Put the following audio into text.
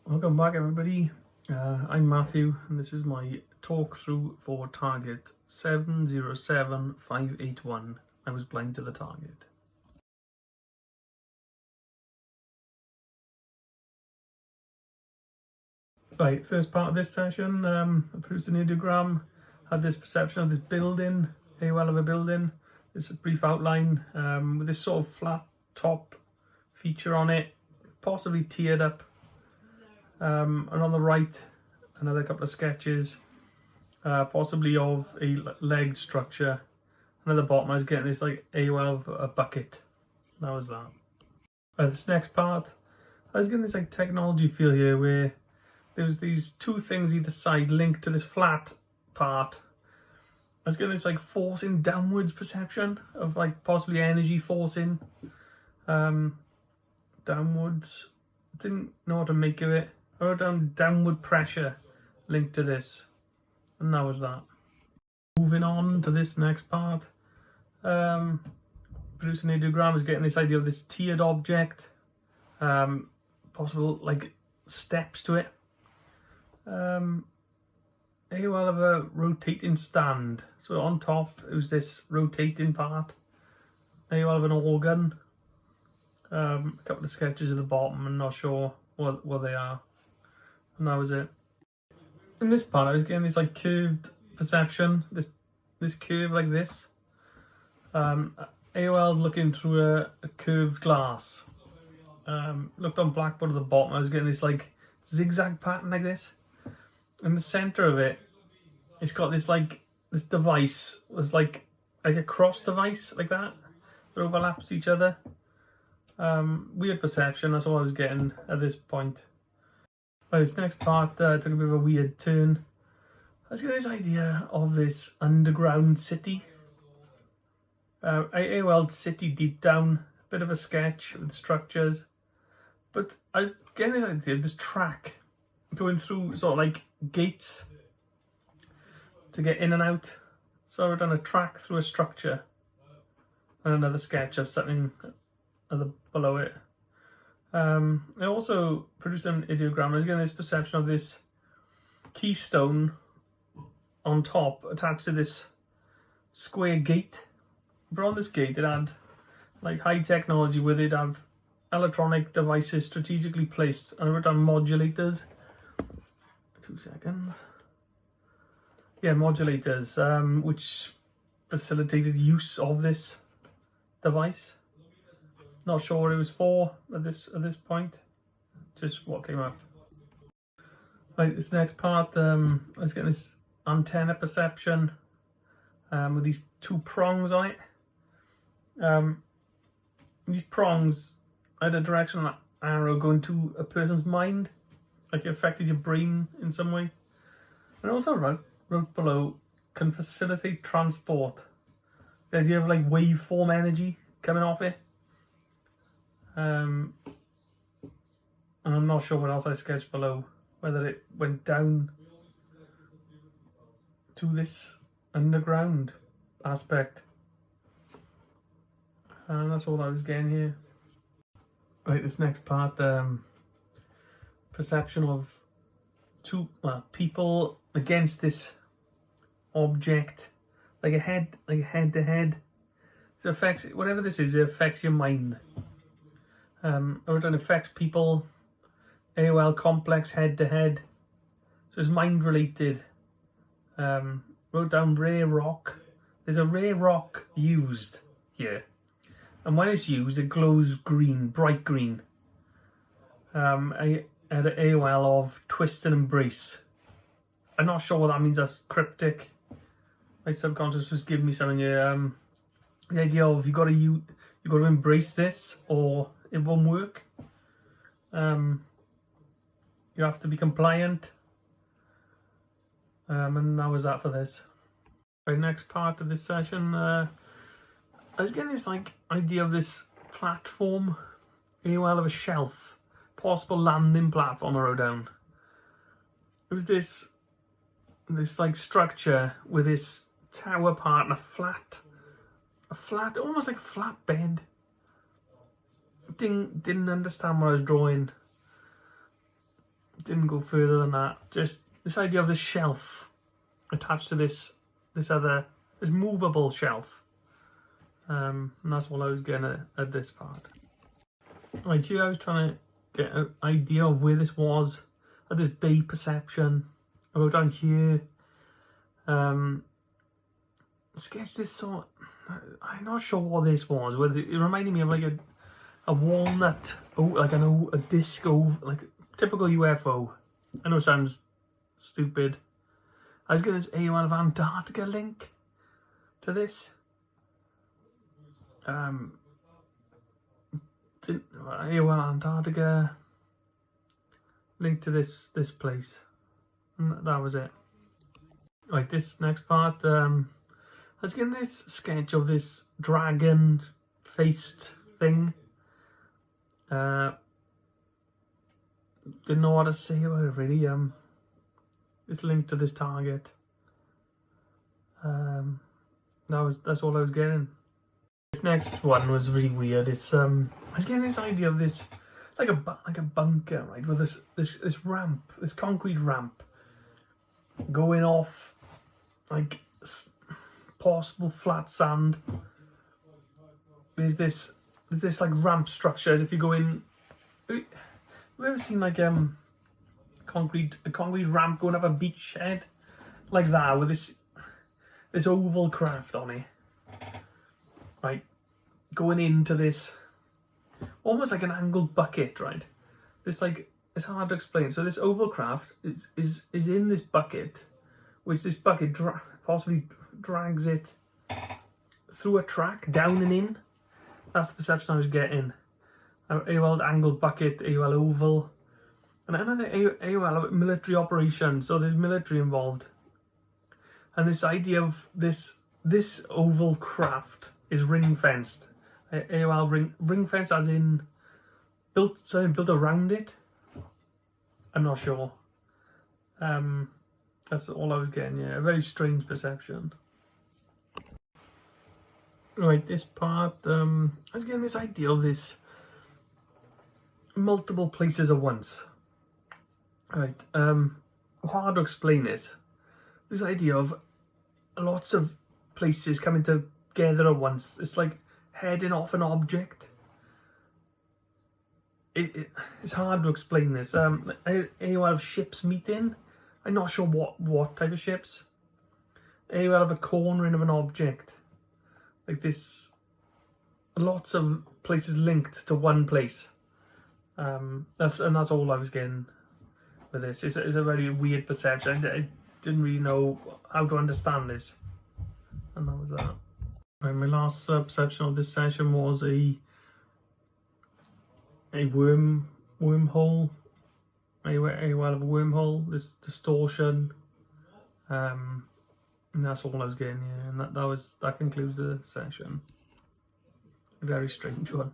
Welcome back, everybody. I'm Matthew, and this is my talk through for target 707581. I was blind to the target. Right, first part of this session, I produced an ideogram, had this perception of this building, a well of a building, this brief outline with this sort of flat top feature on it, possibly tiered up. And on the right, another couple of sketches, possibly of a legged structure. And at the bottom, I was getting this like A12 a bucket. That was that. This next part, I was getting this like technology feel here where there was these two things either side linked to this flat part. I was getting this like forcing downwards perception of like possibly energy forcing downwards. Didn't know what to make of it. I wrote down downward pressure linked to this, and that was that. Moving on to this next part, producing a ideogram is getting this idea of this tiered object, possible like steps to it. A well of a rotating stand. So on top it was this rotating part. A well of an organ. A couple of sketches at the bottom. I'm not sure what they are. And that was it. In this part, I was getting this like curved perception, this curve like this. AOL looking through a curved glass. Looked on blackboard at the bottom, I was getting this like zigzag pattern like this. In the center of it, it's got this like this device was like a cross device like that overlaps each other. Weird perception. That's all I was getting at this point. This next part took a bit of a weird turn. I was getting this idea of this underground city. AOL city deep down, a bit of a sketch with structures. But I was getting this idea of this track going through sort of like gates to get in and out. So I've done a track through a structure and another sketch of something below it. I also produced an ideogram. I was getting this perception of this keystone on top attached to this square gate. But on this gate it had like high technology where they'd have electronic devices strategically placed. And I wrote down modulators. 2 seconds. Yeah, modulators, which facilitated use of this device. Not sure what it was for at this point. Just what came up. Right, this next part, I was getting this antenna perception with these two prongs on it. These prongs had a directional arrow going to a person's mind, like it affected your brain in some way. And also wrote below, can facilitate transport. The idea of like waveform energy coming off it. And I'm not sure what else I sketched below, whether it went down to this underground aspect. And that's all I was getting here. Right, this next part, perception of two people against this object, like a head to head. It affects, whatever this is, it affects your mind. I wrote down affects people, AOL complex head to head. So it's mind related. Wrote down rare rock. There's a rare rock used here. And when it's used, it glows green, bright green. I had an AOL of twist and embrace. I'm not sure what that means, that's cryptic. My subconscious was giving me something here. The idea of you got to embrace this or it won't work. You have to be compliant. And that was that for this. Right, next part of this session, I was getting this like idea of this platform, AOL of a shelf, possible landing platform I wrote down. It was this like structure with this tower part and a flat, almost like a flat bed. Didn't understand what I was drawing. didn't go further than that. Just this idea of this shelf attached to this movable shelf. And that's what I was getting at this part. Right here I was trying to get an idea of where this was, at this bay perception. I go down here. Sketch this sort. I'm not sure what this was. Whether it reminded me of like a walnut, like a disco, like typical UFO. I know it sounds stupid. I was getting this AOL of Antarctica link to this. AOL Antarctica link to this place, and that was it. Like this next part, I was getting this sketch of this dragon faced thing. Didn't know what to say about it really. It's linked to this target. That's all I was getting. This next one was really weird. It's I was getting this idea of this like a bunker, right, with this ramp, this concrete ramp going off like possible flat sand. There's this like ramp structure as if you go in. Have you ever seen like a concrete ramp going up a beach head like that with this oval craft on it, right, going into this almost like an angled bucket, right? This like, it's hard to explain. So this oval craft is in this bucket, which this bucket possibly drags it through a track down and in. That's the perception I was getting. AOL angled bucket, AOL oval, and another AOL military operation. So there's military involved, and this idea of this oval craft is ring fenced. AOL ring fence as in built around it. I'm not sure. That's all I was getting. Yeah, a very strange perception. Right, this part, I was getting this idea of this multiple places at once. Right, it's hard to explain this. This idea of lots of places coming together at once. It's like heading off an object. It's hard to explain this. AOL of ships meeting. I'm not sure what type of ships. AOL of a cornering of an object. Like this, lots of places linked to one place. That's all I was getting with this. It's a very weird perception. I didn't really know how to understand this, and that was that. Right, my last perception of this session was a wormhole. AOL of a wormhole. This distortion. And that's all I was getting, yeah, and that concludes the session. A very strange one.